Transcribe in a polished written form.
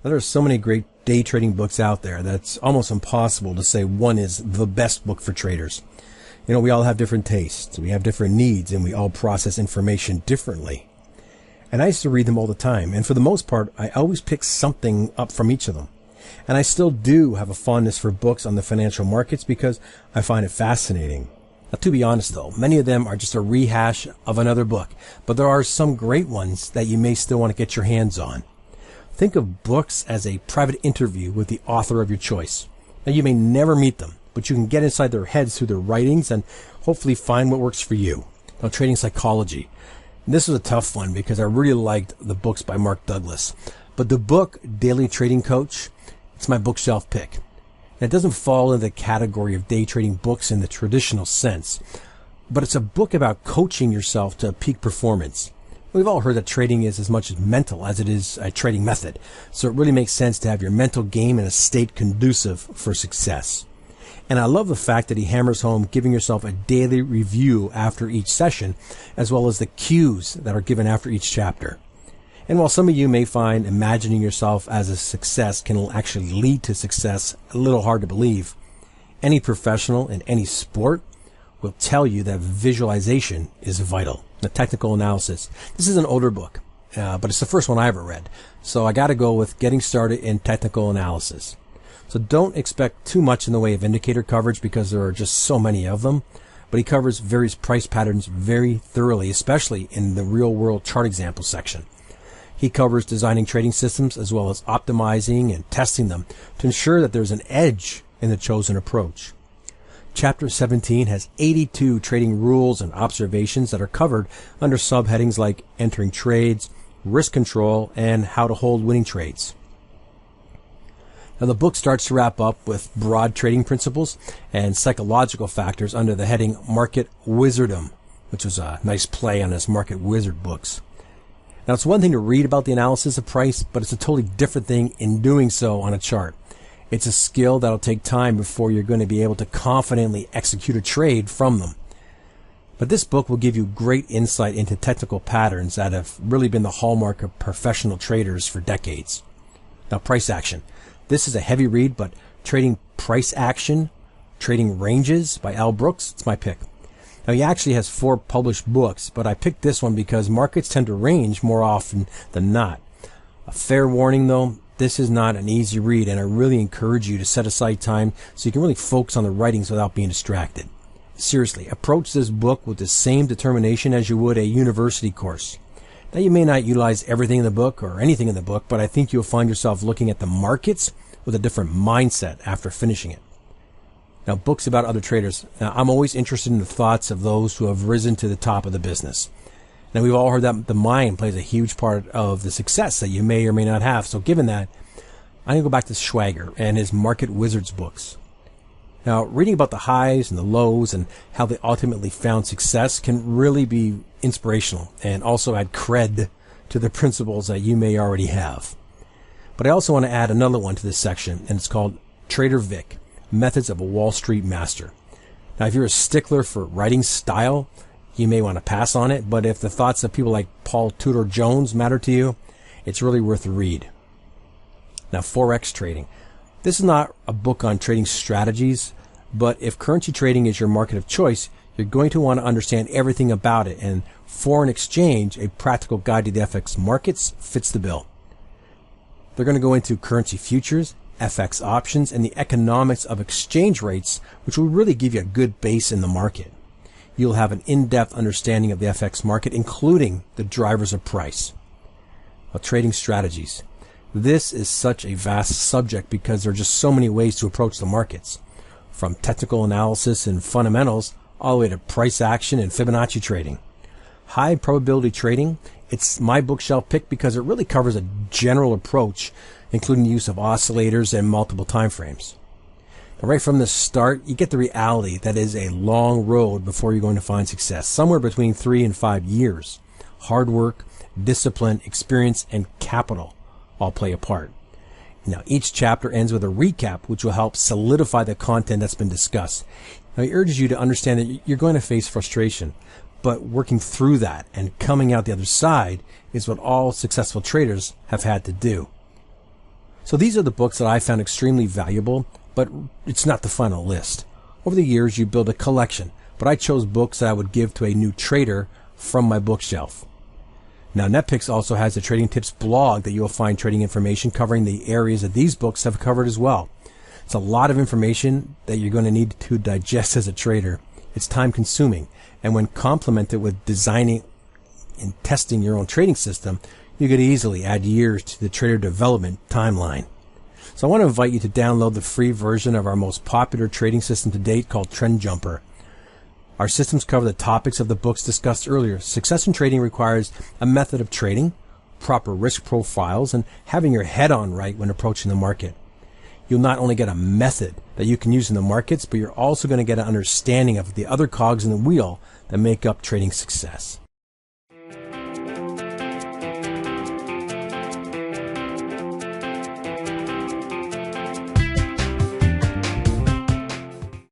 There are so many great day trading books out there that it's almost impossible to say one is the best book for traders. You know, we all have different tastes, we have different needs, and we all process information differently. And I used to read them all the time, and for the most part, I always pick something up from each of them. And I still do have a fondness for books on the financial markets because I find it fascinating. Now, to be honest though, many of them are just a rehash of another book, but there are some great ones that you may still want to get your hands on. Think of books as a private interview with the author of your choice. Now, you may never meet them, but you can get inside their heads through their writings and hopefully find what works for you. Now, trading psychology. This was a tough one because I really liked the books by Mark Douglas. But the book, Daily Trading Coach, it's my bookshelf pick. Now, it doesn't fall into the category of day trading books in the traditional sense, but it's a book about coaching yourself to peak performance. We've all heard that trading is as much mental as it is a trading method, so it really makes sense to have your mental game in a state conducive for success. And I love the fact that he hammers home giving yourself a daily review after each session, as well as the cues that are given after each chapter. And while some of you may find imagining yourself as a success can actually lead to success a little hard to believe, any professional in any sport will tell you that visualization is vital. The technical analysis. This is an older book, but it's the first one I ever read. So I got to go with Getting Started in Technical Analysis. So don't expect too much in the way of indicator coverage because there are just so many of them. But he covers various price patterns very thoroughly, especially in the real world chart example section. He covers designing trading systems as well as optimizing and testing them to ensure that there's an edge in the chosen approach. Chapter 17 has 82 trading rules and observations that are covered under subheadings like entering trades, risk control, and how to hold winning trades. Now, the book starts to wrap up with broad trading principles and psychological factors under the heading Market Wizardom, which was a nice play on his Market Wizard books. Now, it's one thing to read about the analysis of price, but it's a totally different thing in doing so on a chart. It's a skill that'll take time before you're going to be able to confidently execute a trade from them. But this book will give you great insight into technical patterns that have really been the hallmark of professional traders for decades. Now, price action. This is a heavy read, but Trading Price Action, Trading Ranges by Al Brooks, it's my pick. Now, he actually has 4 published books, but I picked this one because markets tend to range more often than not. A fair warning, though, this is not an easy read, and I really encourage you to set aside time so you can really focus on the writings without being distracted. Seriously, approach this book with the same determination as you would a university course. Now, you may not utilize everything in the book or anything in the book, but I think you'll find yourself looking at the markets with a different mindset after finishing it. Now, books about other traders. Now, I'm always interested in the thoughts of those who have risen to the top of the business. Now, we've all heard that the mind plays a huge part of the success that you may or may not have. So given that, I'm going to go back to Schwager and his Market Wizards books. Now, reading about the highs and the lows and how they ultimately found success can really be inspirational and also add cred to the principles that you may already have. But I also want to add another one to this section, and it's called Trader Vic, Methods of a Wall Street Master. Now, if you're a stickler for writing style, you may want to pass on it, but if the thoughts of people like Paul Tudor Jones matter to you, it's really worth a read. Now, Forex trading. This is not a book on trading strategies, but if currency trading is your market of choice, you're going to want to understand everything about it, and Foreign Exchange, a practical guide to the FX markets, fits the bill. They're going to go into currency futures, FX options, and the economics of exchange rates, which will really give you a good base in the market. You'll have an in-depth understanding of the FX market, including the drivers of price. Now, trading strategies. This is such a vast subject because there are just so many ways to approach the markets, from technical analysis and fundamentals all the way to price action and Fibonacci trading. High probability trading, it's my bookshelf pick because it really covers a general approach, including the use of oscillators and multiple time frames. Right from the start, you get the reality that is a long road before you're going to find success, somewhere between 3 and 5 years. Hard work, discipline, experience, and capital all play a part. Now, each chapter ends with a recap, which will help solidify the content that's been discussed. Now, he urges you to understand that you're going to face frustration, but working through that and coming out the other side is what all successful traders have had to do. So these are the books that I found extremely valuable, but it's not the final list. Over the years, you build a collection, but I chose books that I would give to a new trader from my bookshelf. Now, NetPicks also has a Trading Tips blog that you will find trading information covering the areas that these books have covered as well. It's a lot of information that you're going to need to digest as a trader. It's time consuming, and when complemented with designing and testing your own trading system, you could easily add years to the trader development timeline. So I want to invite you to download the free version of our most popular trading system to date called Trend Jumper. Our systems cover the topics of the books discussed earlier. Success in trading requires a method of trading, proper risk profiles, and having your head on right when approaching the market. You'll not only get a method that you can use in the markets, but you're also going to get an understanding of the other cogs in the wheel that make up trading success.